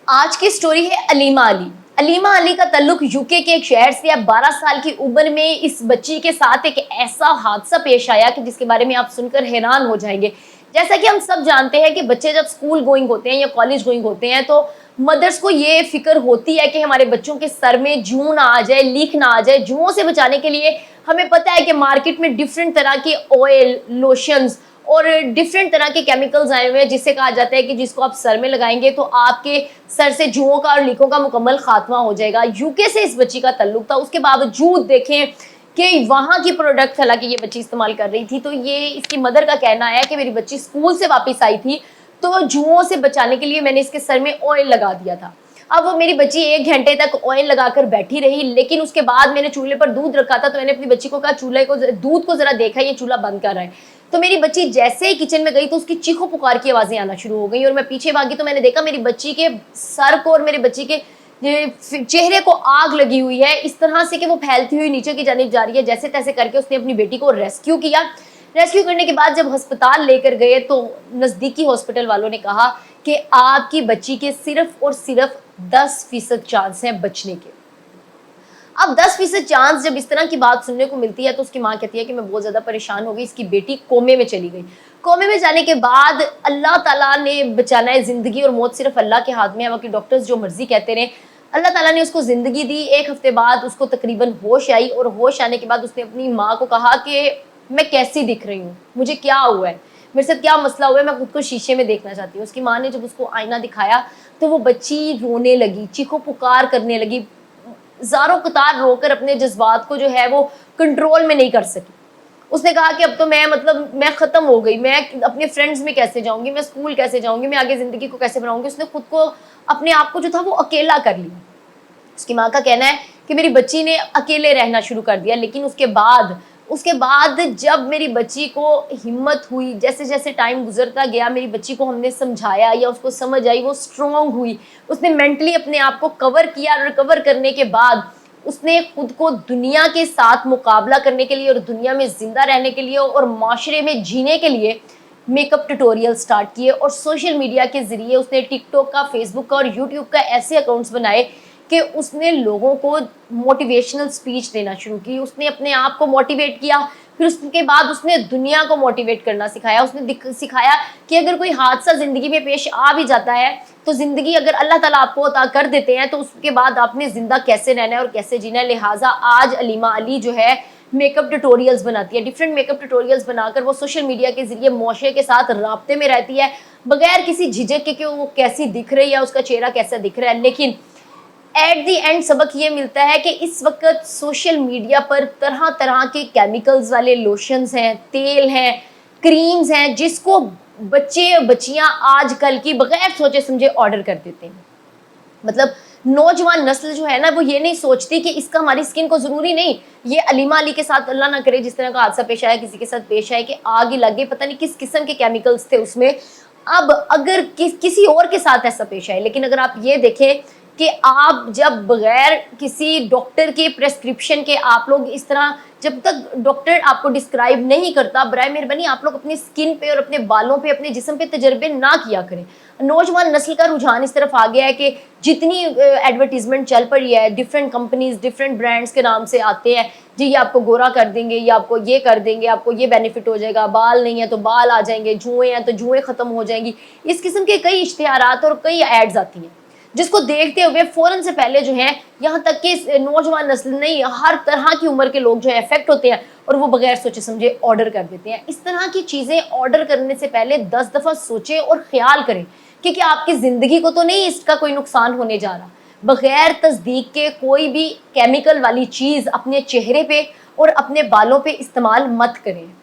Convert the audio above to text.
آج کی سٹوری ہے علیمہ علی۔ علیمہ علی کا تعلق یوکے کے ایک شہر سے۔ اب 12 سال کی عمر میں اس بچی کے ساتھ ایک ایسا حادثہ پیش آیا کہ جس کے بارے میں آپ سن کر حیران ہو جائیں گے۔ جیسا کہ ہم سب جانتے ہیں کہ بچے جب سکول گوئنگ ہوتے ہیں یا کالج گوئنگ ہوتے ہیں تو مدرس کو یہ فکر ہوتی ہے کہ ہمارے بچوں کے سر میں جوں نہ آ جائے، لیک نہ آ جائے۔ جوؤں سے بچانے کے لیے ہمیں پتہ ہے کہ مارکیٹ میں ڈیفرنٹ طرح کے آئل، لوشنز اور ڈیفرنٹ طرح کے کیمیکلز آئے ہوئے ہیں جس سے کہا جاتا ہے کہ جس کو آپ سر میں لگائیں گے تو آپ کے سر سے جوؤں کا اور لیکوں کا مکمل خاتمہ ہو جائے گا۔ یوکے سے اس بچی کا تعلق تھا، اس کے باوجود دیکھیں کہ وہاں کی پروڈکٹ حالانکہ یہ بچی استعمال کر رہی تھی، تو یہ اس کی مدر کا کہنا ہے کہ میری بچی اسکول سے واپس آئی تھی تو جوؤں سے بچانے کے لیے میں نے اس کے سر میں آئل لگا دیا تھا۔ اب وہ میری بچی 1 گھنٹے تک آئل لگا کر بیٹھی رہی، لیکن اس کے بعد میں نے چولہے پر دودھ رکھا تھا تو میں نے اپنی بچی کو کہا چولہے کو دودھ کو ذرا دیکھا یہ چولہا بند کر رہا ہے۔ تو میری بچی جیسے ہی کچن میں گئی تو اس کی چیخو پکار کی آوازیں آنا شروع ہو گئی اور میں پیچھے بھاگی تو میں نے دیکھا میری بچی کے سر کو اور میرے بچی کے چہرے کو آگ لگی ہوئی ہے، اس طرح سے کہ وہ پھیلتی ہوئی نیچے کی جانب جا رہی ہے۔ جیسے تیسے کر کے اس نے اپنی بیٹی کو ریسکیو کیا۔ ریسکیو کرنے کے بعد جب ہسپتال لے کر گئے تو نزدیکی ہاسپٹل والوں نے کہا کہ آپ کی بچی کے صرف اور صرف 10% چانس ہیں بچنے کے۔ اب 10% چانس جب اس طرح کی بات سننے کو ملتی ہے تو اس کی ماں کہتی ہے کہ میں بہت زیادہ پریشان ہو گئی، اس کی بیٹی کومے میں چلی گئی۔ کومے میں جانے کے بعد اللہ تعالیٰ نے بچانا ہے، زندگی اور موت صرف اللہ کے ہاتھ میں ہے، باقی ڈاکٹرز جو مرضی کہتے رہے۔ اللہ تعالیٰ نے اس کو زندگی دی۔ 1 ہفتے بعد اس کو تقریباً ہوش آئی اور ہوش آنے کے بعد اس نے اپنی ماں کو کہا کہ میں کیسی دکھ رہی ہوں، مجھے کیا ہوا ہے، میرے ساتھ کیا مسئلہ ہوا ہے، میں خود کو شیشے میں دیکھنا چاہتی ہوں۔ اس کی ماں نے جب اس کو آئینہ دکھایا تو وہ بچی رونے لگی، چیخو پکار کرنے لگی، زاروں قطار رو کر اپنے جذبات کو جو ہے وہ کنٹرول میں نہیں کر سکی۔ اس نے کہا کہ اب تو میں ختم ہو گئی، میں اپنے فرینڈز میں کیسے جاؤں گی، میں اسکول کیسے جاؤں گی، میں آگے زندگی کو کیسے بناؤں گی۔ اس نے خود کو اپنے آپ کو جو تھا وہ اکیلا کر لیا۔ اس کی ماں کا کہنا ہے کہ میری بچی نے اکیلے رہنا شروع کر دیا، لیکن اس کے بعد جب میری بچی کو ہمت ہوئی، جیسے جیسے ٹائم گزرتا گیا میری بچی کو ہم نے سمجھایا یا اس کو سمجھ آئی، وہ اسٹرانگ ہوئی، اس نے مینٹلی اپنے آپ کو کور کیا اور ریکور کرنے کے بعد اس نے خود کو دنیا کے ساتھ مقابلہ کرنے کے لیے اور دنیا میں زندہ رہنے کے لیے اور معاشرے میں جینے کے لیے میک اپ ٹیوٹوریل سٹارٹ کیے اور سوشل میڈیا کے ذریعے اس نے ٹک ٹاک کا، فیس بک کا اور یوٹیوب کا ایسے اکاؤنٹس بنائے کہ اس نے لوگوں کو موٹیویشنل سپیچ دینا شروع کی، اس نے اپنے آپ کو موٹیویٹ کیا، پھر اس کے بعد اس نے دنیا کو موٹیویٹ کرنا سکھایا۔ اس نے سکھایا کہ اگر کوئی حادثہ زندگی میں پیش آ بھی جاتا ہے تو زندگی اگر اللہ تعالیٰ آپ کو عطا کر دیتے ہیں تو اس کے بعد آپ نے زندہ کیسے رہنا ہے اور کیسے جینا ہے۔ لہٰذا آج علیمہ علی جو ہے میک اپ ٹیوٹوریلز بناتی ہے، ڈیفرنٹ میک اپ ٹیوٹوریلز بنا کر وہ سوشل میڈیا کے ذریعے معاشرے کے ساتھ رابطے میں رہتی ہے بغیر کسی جھجک کے کہ وہ کیسی دکھ رہی ہے، اس کا چہرہ کیسا دکھ رہا ہے۔ لیکن ایٹ دی اینڈ سبق یہ ملتا ہے کہ اس وقت سوشل میڈیا پر طرح طرح کے کیمیکلز والے لوشنز ہیں، تیل ہیں، کریمز ہیں، جس کو بچے بچیاں آج کل کی بغیر سوچے سمجھے آرڈر کر دیتے ہیں۔ مطلب نوجوان نسل جو ہے نا وہ یہ نہیں سوچتی کہ اس کا ہماری اسکن کو ضروری نہیں۔ یہ علیمہ علی کے ساتھ اللہ نہ کرے جس طرح کا حادثہ پیش آیا کسی کے ساتھ پیش آئے کہ آگ ہی لگ گئی، پتہ نہیں کس قسم کے کیمیکلز تھے اس میں۔ اب اگر کسی اور کے ساتھ ایسا پیش آئے، لیکن اگر آپ یہ دیکھیں کہ آپ جب بغیر کسی ڈاکٹر کے پریسکرپشن کے آپ لوگ اس طرح، جب تک ڈاکٹر آپ کو ڈسکرائب نہیں کرتا، برائے مہربانی آپ لوگ اپنی سکن پہ اور اپنے بالوں پہ، اپنے جسم پہ تجربے نہ کیا کریں۔ نوجوان نسل کا رجحان اس طرف آ گیا ہے کہ جتنی ایڈورٹیزمنٹ چل پڑی ہے، ڈفرینٹ کمپنیز ڈفرینٹ برانڈس کے نام سے آتے ہیں، جی یہ آپ کو گورا کر دیں گے، یہ آپ کو یہ کر دیں گے، آپ کو یہ بینیفٹ ہو جائے گا، بال نہیں ہے تو بال آ جائیں گے، جوئیں ہیں تو جوئیں ختم ہو جائیں گی۔ اس قسم کے کئی اشتہارات اور کئی ایڈز آتی ہیں جس کو دیکھتے ہوئے فوراً سے پہلے جو ہیں یہاں تک کہ نوجوان نسل نہیں، ہر طرح کی عمر کے لوگ جو ہیں افیکٹ ہوتے ہیں اور وہ بغیر سوچے سمجھے آرڈر کر دیتے ہیں۔ اس طرح کی چیزیں آرڈر کرنے سے پہلے 10 دفعہ سوچیں اور خیال کریں کہ کیا آپ کی زندگی کو تو نہیں اس کا کوئی نقصان ہونے جا رہا۔ بغیر تصدیق کے کوئی بھی کیمیکل والی چیز اپنے چہرے پہ اور اپنے بالوں پہ استعمال مت کریں۔